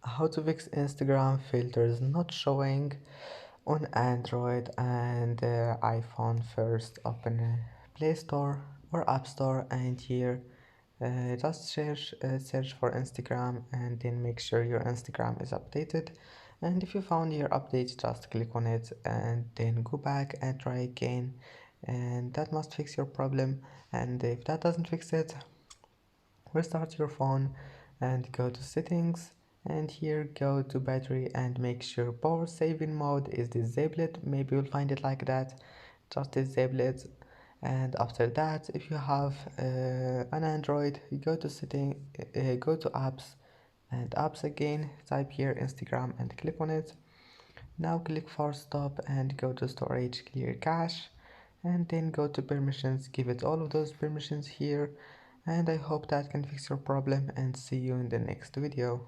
How to fix Instagram filters not showing on Android and iPhone. First open Play Store or App Store, and here just search for Instagram, and then make sure your Instagram is updated. And if you found your update, just click on it and then go back and try again, and that must fix your problem. And if that doesn't fix it, restart your phone and go to settings, and here go to battery and make sure power saving mode is disabled. Maybe you'll find it like that. Just disable it. And after that, if you have an Android, you go to go to apps, and apps again, type here Instagram and click on it. Now click force stop and go to storage clear cache, and then go to permissions, give it all of those permissions here. And I hope that can fix your problem, and see you in the next video.